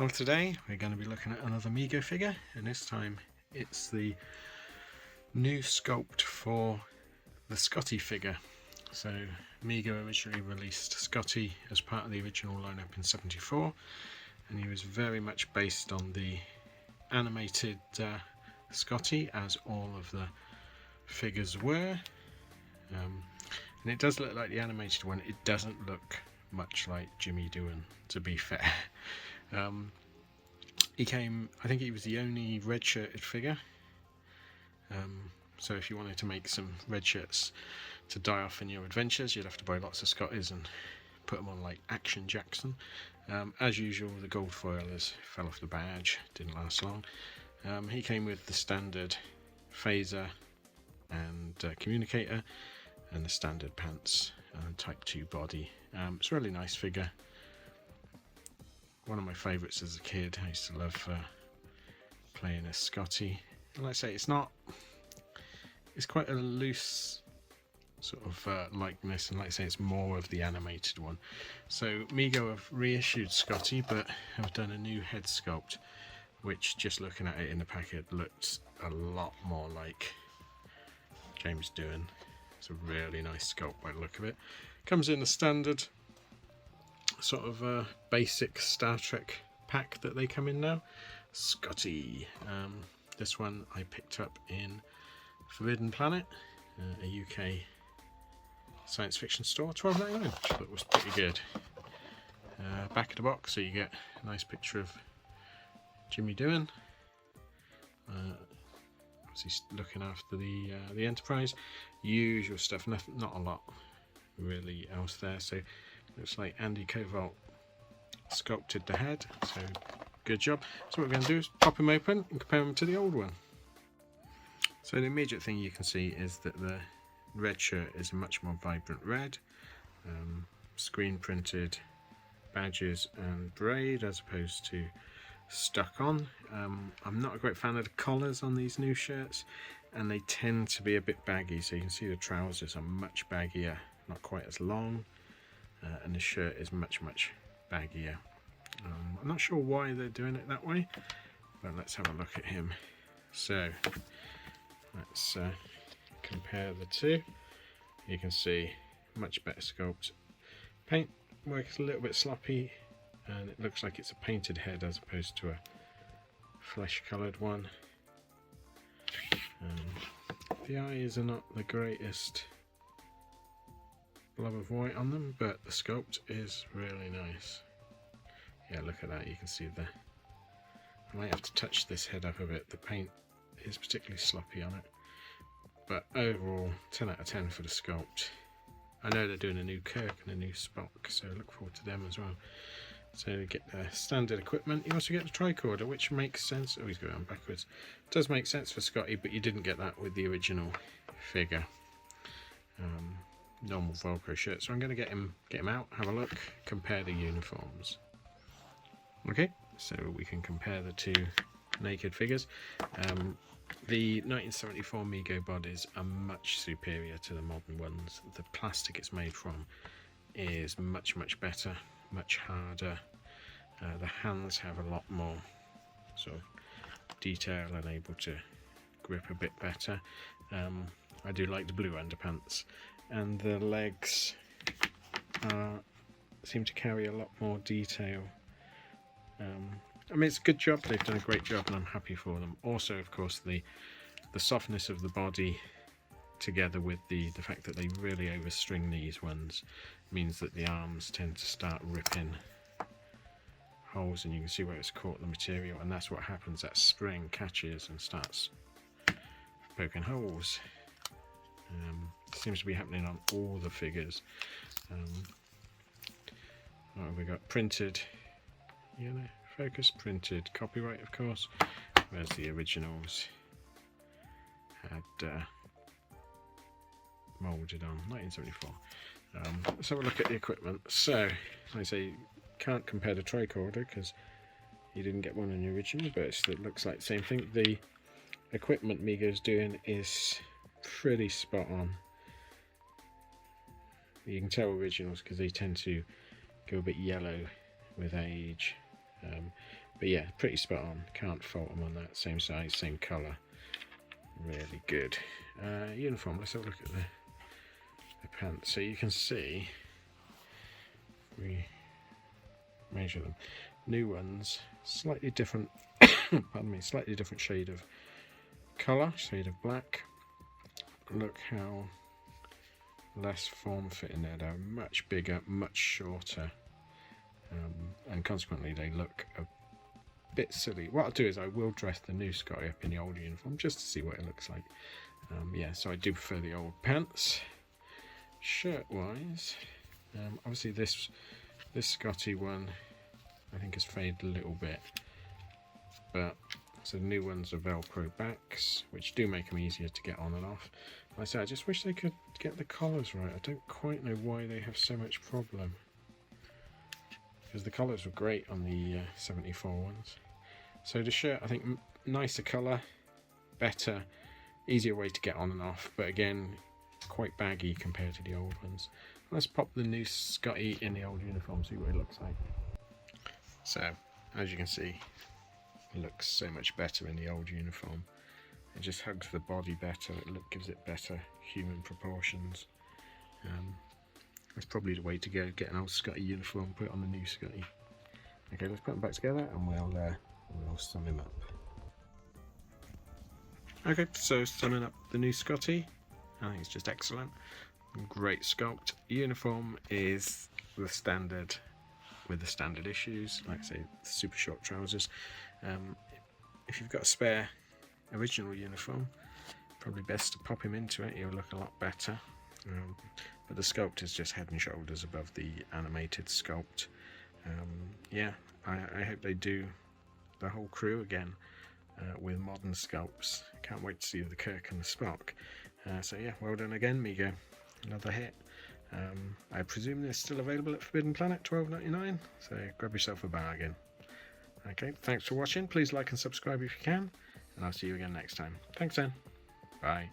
Well, today we're going to be looking at another Mego figure, and this time it's the new sculpt for the Scotty figure. So Mego originally released Scotty as part of the original lineup in '74, and he was very much based on the animated Scotty, as all of the figures were. And it does look like the animated one. It doesn't look much like Jimmy Doohan, to be fair. He came, I think he was the only red shirted figure. So if you wanted to make some red shirts to die off in your adventures, you'd have to buy lots of Scotties and put them on like Action Jackson. As usual, the gold foil fell off the badge, didn't last long. He came with the standard phaser and communicator and the standard pants and type 2 body. It's a really nice figure. One of my favourites as a kid. I used to love playing as Scotty. And like I say, it's quite a loose sort of likeness, and like I say, it's more of the animated one. So Mego have reissued Scotty, but have done a new head sculpt, which, just looking at it in the packet, looks a lot more like James Doohan. It's a really nice sculpt by the look of it. Comes in the standard sort of basic Star Trek pack that they come in now. Scotty. This one I picked up in Forbidden Planet, a UK science fiction store, $12.99, which I thought was pretty good. Back of the box, so you get a nice picture of Jimmy Doohan. He's looking after the Enterprise. Usual stuff, not a lot really else there. So looks like Andy Koval sculpted the head, so good job. So what we're going to do is pop him open and compare him to the old one. So the immediate thing you can see is that the red shirt is a much more vibrant red, screen printed badges and braid as opposed to stuck on. I'm not a great fan of the collars on these new shirts, and they tend to be a bit baggy, so you can see the trousers are much baggier, not quite as long, and the shirt is much baggier. I'm not sure why they're doing it that way, but let's have a look at him. So let's compare the two. You can see much better sculpt. Paint works a little bit sloppy, and it looks like it's a painted head as opposed to a flesh coloured one. The eyes are not the greatest blob of white on them, but the sculpt is really nice. Yeah, look at that, you can see there. I might have to touch this head up a bit. The paint is particularly sloppy on it, but overall 10 out of 10 for the sculpt. I know they're doing a new Kirk and a new Spock, so I look forward to them as well. So you get the standard equipment. You also get the tricorder, which makes sense. Oh, he's going backwards. It does make sense for Scotty, but you didn't get that with the original figure. Normal Velcro shirt. So I'm going to get him out, have a look, compare the uniforms. Okay, so we can compare the two naked figures. The 1974 Mego bodies are much superior to the modern ones. The plastic it's made from is much better, much harder. The hands have a lot more sort of detail and able to grip a bit better. I do like the blue underpants, and the legs seem to carry a lot more detail. I mean, it's a good job. They've done a great job, and I'm happy for them. Also, of course, the softness of the body, together with the fact that they really overstring these ones, means that the arms tend to start ripping holes, and you can see where it's caught the material, and that's what happens. That spring catches and starts poking holes. Seems to be happening on all the figures. What have we got? Printed, focus printed, copyright of course, whereas the originals had moulded on 1974. Let's have a look at the equipment. So, like I say, can't compare the tricorder because you didn't get one in the original, but it looks like the same thing. The equipment Mego's doing is pretty spot on. You can tell originals because they tend to go a bit yellow with age. But yeah, pretty spot on. Can't fault them on that. Same size, same colour. Really good. Uniform. Let's have a look at the pants. So you can see, we measure them. New ones, slightly different. Pardon me, slightly different shade of colour, shade of black. Look how less form fitting there. They're much bigger, much shorter, and consequently they look a bit silly. What I'll do is I will dress the new Scotty up in the old uniform just to see what it looks like. Yeah, so I do prefer the old pants. Shirt wise, obviously this Scotty one I think has faded a little bit, but so the new ones are Velcro backs, which do make them easier to get on and off. Like I say, I just wish they could get the collars right. I don't quite know why they have so much problem, because the collars were great on the 74 ones. So the shirt, I think, nicer colour, better, easier way to get on and off, but again, quite baggy compared to the old ones. Let's pop the new Scotty in the old uniform, see what it looks like. So, as you can see, it looks so much better in the old uniform. It just hugs the body better, gives it better human proportions. That's probably the way to go, get an old Scotty uniform, put it on the new Scotty. Okay, let's put them back together and we'll sum him up. Okay, so summing up the new Scotty, I think it's just excellent. Great sculpt. Uniform is the standard, with the standard issues, like I say, super short trousers. If you've got a spare original uniform, probably best to pop him into it, he'll look a lot better. But the sculpt is just head and shoulders above the animated sculpt. Yeah, I hope they do the whole crew again with modern sculpts. Can't wait to see the Kirk and the Spock. So yeah, well done again, Mego. Another hit. I presume they're still available at Forbidden Planet, $12.99, so grab yourself a bargain. Okay, thanks for watching. Please like and subscribe if you can, and I'll see you again next time. Thanks then. Bye.